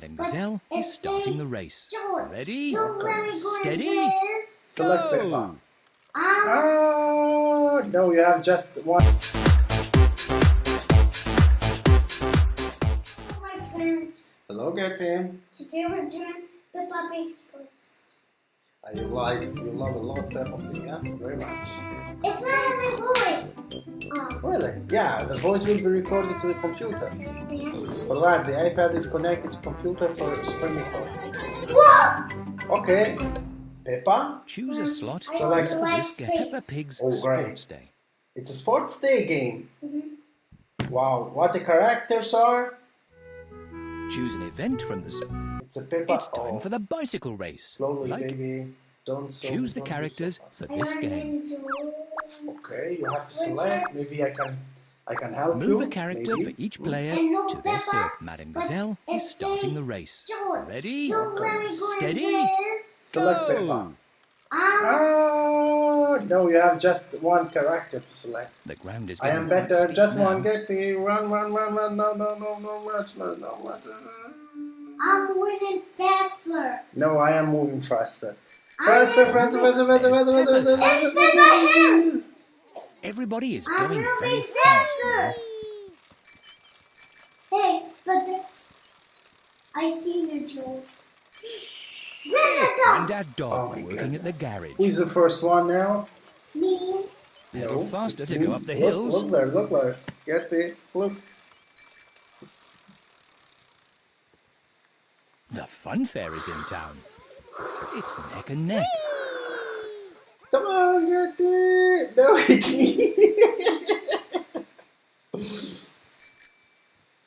And Gazelle is starting the race. Ready, steady, Select Peppa. go! No, you have just one. Hello, my friends. Hello, Gertie. Today we're doing Peppa Pig sports. You love a lot Peppa Pig, yeah? Very much. It's not having voice. Really? Yeah, the voice will be recorded to the computer. Yeah. For that, the iPad is connected to computer for screen record. Whoa! Okay. Peppa? Choose a slot Select for this space. Peppa Pig's Oh, great. Sports Day. It's a sports day game. Mm-hmm. Wow, what the characters are? Choose an event from the It's a Peppa. It's time for the bicycle race. Slowly, Like, baby. choose the characters for this game. Okay, you have to select. Maybe I can help you. Move a character maybe. for each player And no to their Peppa, serve. Madame Gazelle is starting the race. George, Ready, don't let me go steady, in this. Select go! Peppa. No, you have just one character to select. The ground is I am getting quite better. steep Just now. one. Get the run. No, much. I'm winning faster. No, I am moving faster. It's Peppa En. Everybody is I'm going very moving fast now. faster. Hey, but I see you, George. There's Grandma, Grandad Dog Oh my working at the goodness. garage. Who's the first one now? me. Pedal faster it's to me. go up the hills. Look there. Get the look. The fun fair is in town. It's neck and neck. Come on, get it. No, it's me.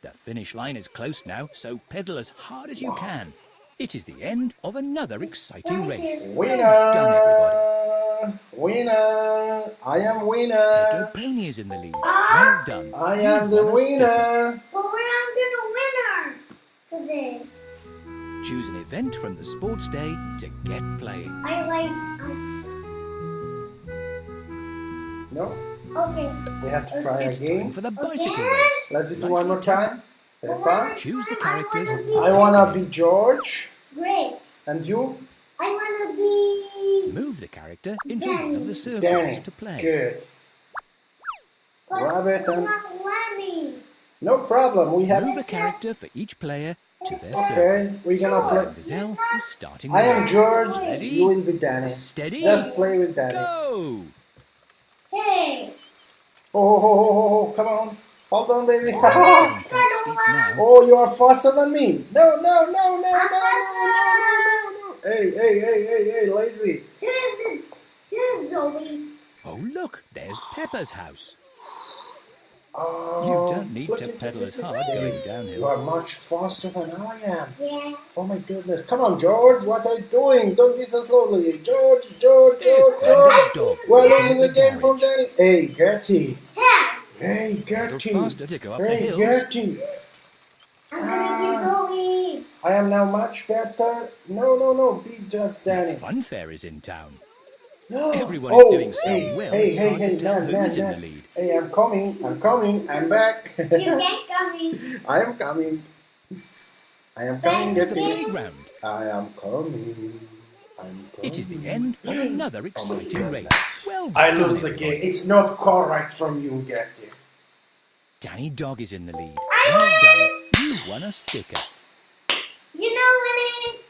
The finish line is close now, so pedal as hard as you can. It is the end of another exciting race. Well done, everybody. Winner. I am Pedro winner. Pony is in the lead. Well done. I You've am the won a sticker. winner. But I'm gonna winner today. Choose an event from the sports day to get playing. I like. No, Okay. we have to try It's again. time for the bicycle Okay. race. Let's do Like one more you tell. time. Peppa. Choose the characters. I wanna be George. Great. And you? I wanna be. Move the character into Danny. one of the circles Danny. to play. Good. But Rabbit it's and- not Lemmy. No problem. We have. Move a character for each player to their circle. Okay, we're gonna play. Gazelle is starting I the am race. George. Ready? You will be Danny. Steady. Just play with Danny. Go! Hey. Oh, come on. Hold on, baby. It's getting quite steep now. Oh, you are faster than me. No. Hey, lazy. Here's it. Here's Zoe. Oh, look, there's Peppa's house. Oh, You don't need to pedal as hard going You downhill. are much faster than I am. Yeah. Oh my goodness. Come on, George. What are you doing? Don't be so slowly. George. There's Grandad Dog. We're working losing at the game from garage. Danny. Hey, Gertie. Yeah. Hey, Pedal Gertie. faster to go up the Hey, hills. Gertie. I'm gonna be Zoe. I am now much better. No. Be just The Danny. fun fair is in town. No. Everyone is doing so hey, well, Hey, it's hard to tell man, who's in man. the lead. Hey, I'm coming. I'm back. You can't come in. I am coming. It's the Gertie. playground. I am coming. It is the end of another exciting race. Well I done, lose the everybody. game. It's not correct from you, Gertie. Danny Dog is in the lead. I Well done. You won a sticker. You know winning.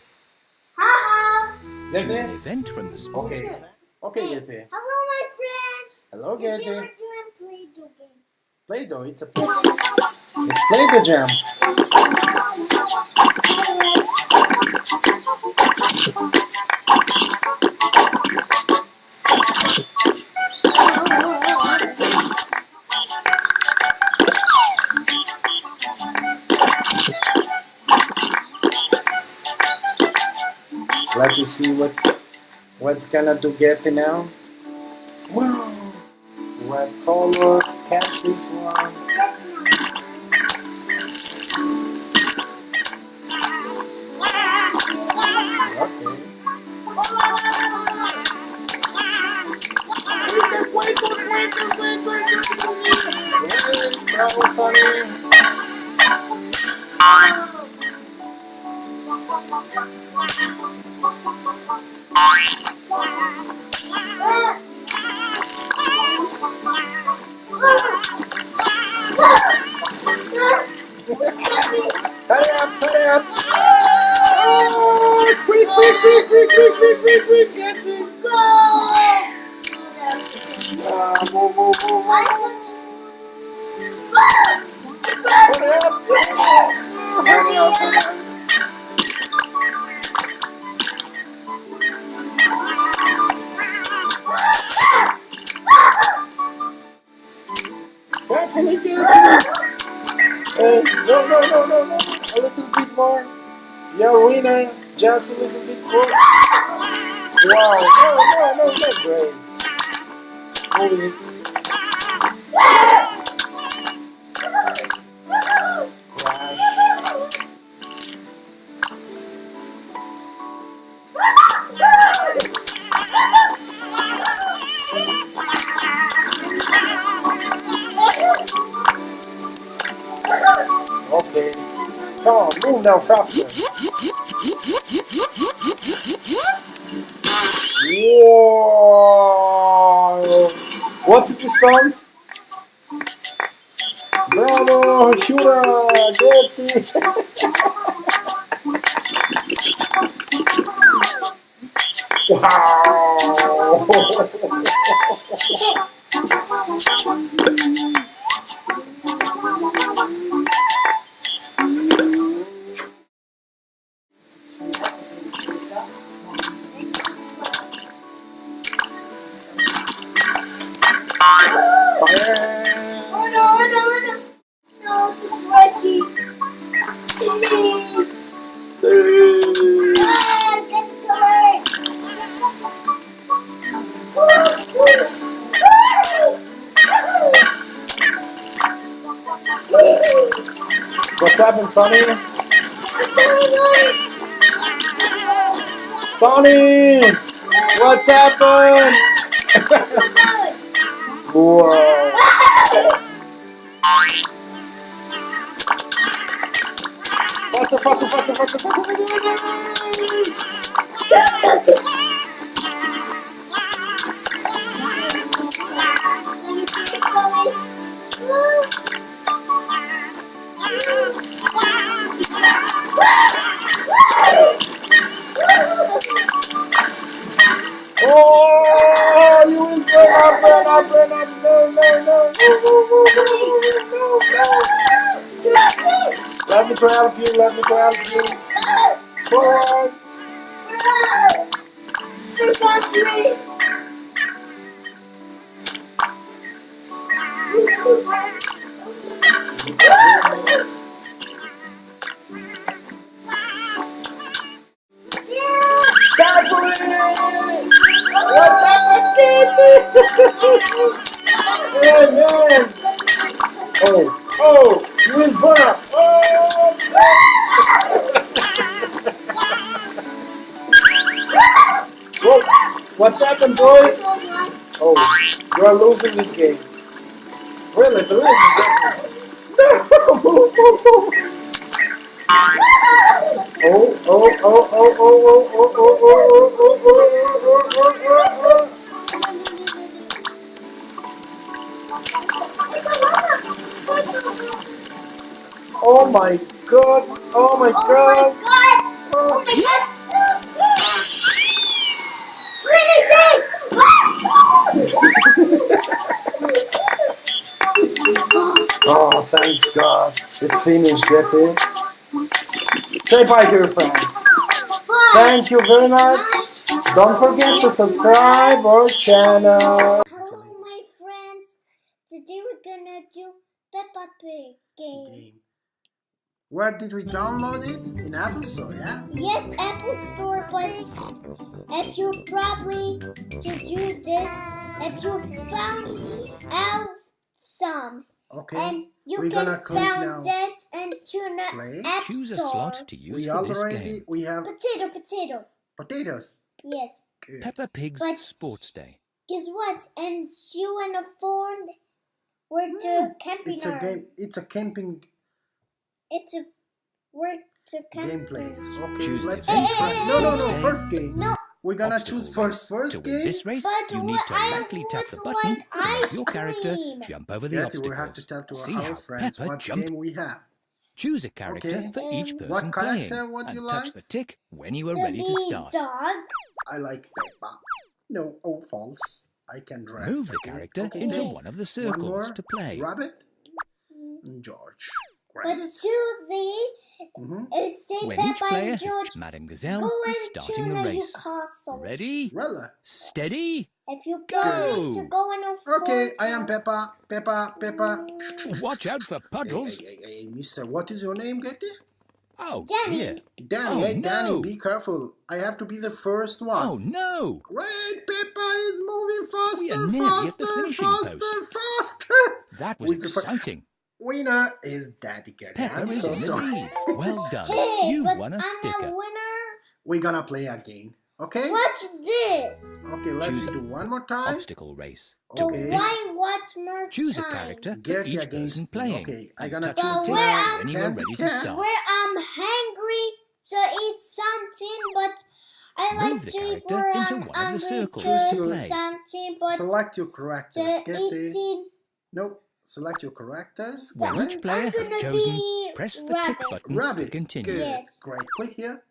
Ha Choose an Gertie? event from the sports Okay. day. Okay, Gertie. Hello, my friends. Hello, Today Gertie. we're doing Play-Doh game. Play-Doh. It's a Play-Doh. It's Play-Doh jam. Let me see what's gonna do Gertie now. Wow. Red color. Catch this one. Okay. Bravo, Sonny. Hurry up, hurry up! Oh, quick, quick, quick, quick, quick, quick, quick, quick, get it! Move, move, move, move. Hurry up! Hurry up! Carefully, carefully! Oh, no, no, no, no, no! A little bit more. Your winner, just a little bit more. Wow! No, no, no, no, great. Hold it. Okay. Come on, move now faster. Whoa! What did you stunt? Bravo, Shura! Get it! Wow! Oh no, no, no. No, Reggie. Get away. What's happened, Sonny? Sonny! What's happened? Whoa! Faster, faster, faster, faster, faster! Oh, you will burn up, burn up, burn up! No, no, no, no, no, no, no, no! Let me grab you, let me grab you. Forward. What's happened, Casey? Oh, no. Oh, you will burn up. Oh. Whoa, what's happened, boy? Oh, you are losing this game. Really, believe me. No. Oh, oh, oh, oh, oh, oh, oh, oh, oh, oh, oh. Oh my god! Oh my god! Oh my god! Oh, thanks God! It's finished, Jeffy. Say bye to your friends. Thank you very much. Don't forget to subscribe our channel. Hello, my friends. Today we're gonna do Peppa Pig game. Where did we download it? In Apple Store, yeah? Yes, Apple Store, but if you probably to do this, if you found out some, Okay. and you We're can gonna click found now. it into an Play. App Choose a Store. slot to use We for this already game. we have Potato. potatoes. Yes. Good. Peppa Pig's But- Sports Day. Guess what? And you and a phone were the camping It's a game. It's a camping. It's a we're gameplays. Okay, Choose an let's event do from first. the No, sports day. first game. No. We're gonna Obstacle choose race. first To win game. this race, But you need to I lightly tap the would button like to make ice your character cream. jump over the Gertie, we have to obstacles. tell to See our how friends Peppa what jumped. game we have. Choose a character Okay. for each person What character playing would you and like? touch the tick when you are To ready to be start. dog. I like Peppa. No, false. I can drive. Move the Okay, character okay, into then. one of the One circles more. to play. Rabbit and George. But Great. Susie say When each Peppa player and George has Madame Gazelle go is into starting the the race. castle. Ready, Rella. steady, If you Go. want to go in a Okay, fort I am house- Peppa. watch out for puddles. Hey, mister, what is your name, Gertie? Oh Danny. dear. Danny, Oh, hey, Danny, no. be careful. I have to be the first one. Oh no. Great, Peppa is moving faster, We are nearly at the finishing faster. That was With the fir- exciting. Winner is Daddy Gertie. Peppa I'm is so in the sorry. lead. Well done. Hey, You've but won a I'm sticker. a winner. We're gonna play again, okay? Watch this. Okay, let's Choose do one more time. Obstacle race. So Okay. why watch more Choose a time? character for Gertie each person against playing. Okay, I'm and gonna touch choose the tick where when you are I'm- ready to can- start. Where I'm hungry to eat something, but I Move like the to eat character where into I'm one of the hungry circles to to eat play. something, but Select your characters, to Gertie. eating. Nope, select your characters. When Correct. each player I'm has gonna chosen, be press the tick rabbit. button to Rabbit. continue. Good. Yes. Great. Click here.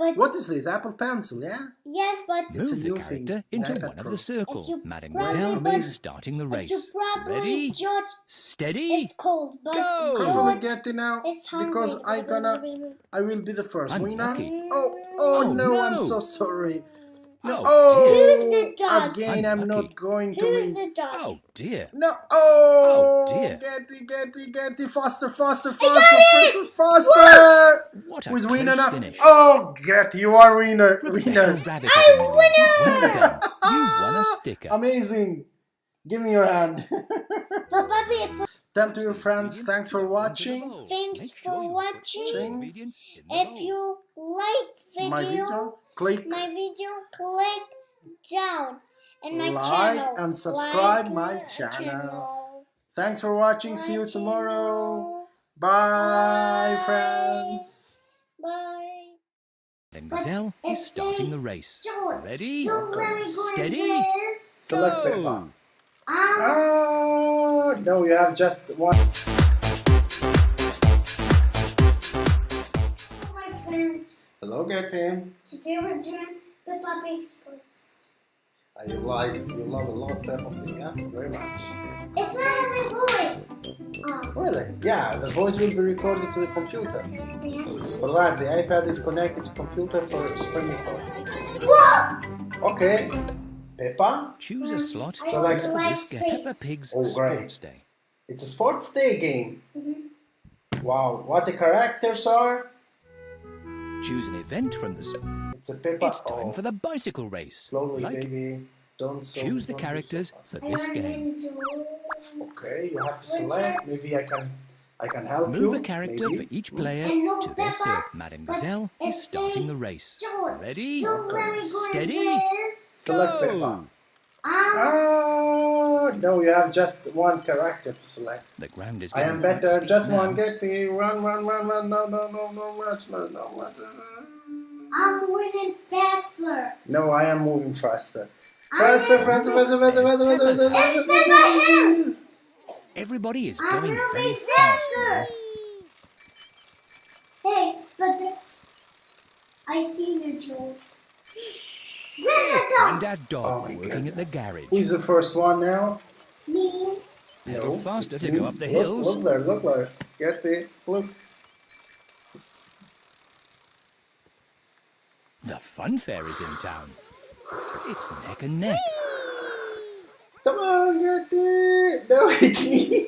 But What is this? Apple Pencil, yeah? yes, but It's a Move the new character thing in into iPad one of Pro. the circles. If you Mademoiselle probably- is starting the if you race. probably Ready, George steady, it's cold, but go. Careful, George Gertie now, is hungry. because I will be the first winner. Unlucky. Oh no, no. I'm so sorry. No, Who's the dog? again, I'm Unlucky. not going to Who's win. the dog? Oh dear. No, Oh, dear. Gertie, faster, faster. What a Who's close winner now? finish. Oh, Gertie, you are winner. Rebecca Rabbit is in the lead. Well done. You've won a sticker. Amazing. Give me your hand. Papa Pig, Tell to your friends, thanks for watching. thanks for watching. If you like My video, video, click click down in my like channel. and subscribe Like my channel. Thanks for watching. See you Watching. tomorrow. Bye, Bye. friends. Bye. Mademoiselle is It's starting a the race. George. Ready, Do very good steady, this. Select go. Peppa. Oh, no, you have just one. Hello, my friends. Hello, Gertie. Today we're doing Peppa Pig sports. You love a lot Peppa Pig, yeah? Very much. It's not having voice. Really? Yeah, the voice will be recorded to the computer. Yeah. For that, the iPad is connected to computer for spring record. Whoa! Okay. Peppa, Choose a slot Select for this space. Peppa Pig's Oh, great. Sports Day. it's a sports day game. Wow, what the characters are? Choose an event from the. It's a Peppa. It's time for the bicycle race. Slowly, Like, baby. Don't so choose the don't be so characters fast. for this game. Okay, you have to select. Maybe I can help you. Move a character maybe. for each player And no to their Peppa, circle. Mademoiselle but is it's starting a the race. George. Ready, Do very good steady, this. Select go. Peppa. Oh, no, you have just one character to select. The ground is I am getting quite better. steep Just now. one. Gertie. Run. No, much. I'm winning faster. No, I am moving faster. I'm Faster. It's Peppa Hills. Everybody is I'm going very moving fast. faster. Hey, but I see you, George. Granddad Dog Oh my working at the goodness. garage. Who's the first one now? Me. Pedal faster it's to me. go up the Look, hills. Look there. Gertie, look. The fun fair is in town. It's neck and neck. Come on, Gertie. No, it's me.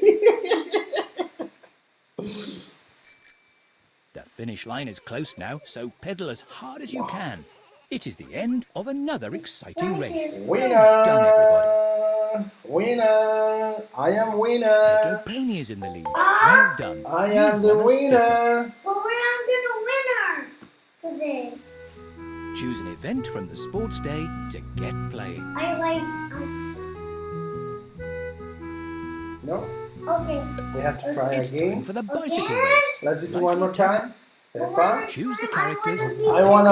The finish line is close now, so pedal as hard as you can. It is the end of another exciting race. Winner. Done, everybody. Winner. I am Pedro winner. Pony is in the lead. Well done. I You've am the won a winner. But I'm gonna winner today. sticker. Choose an event from the sports day to get playing. I like No. Okay. We have to try It's time again. for the bicycle Okay. race. Let's do Like one more your temper. time. Peppa. Choose the characters. I wanna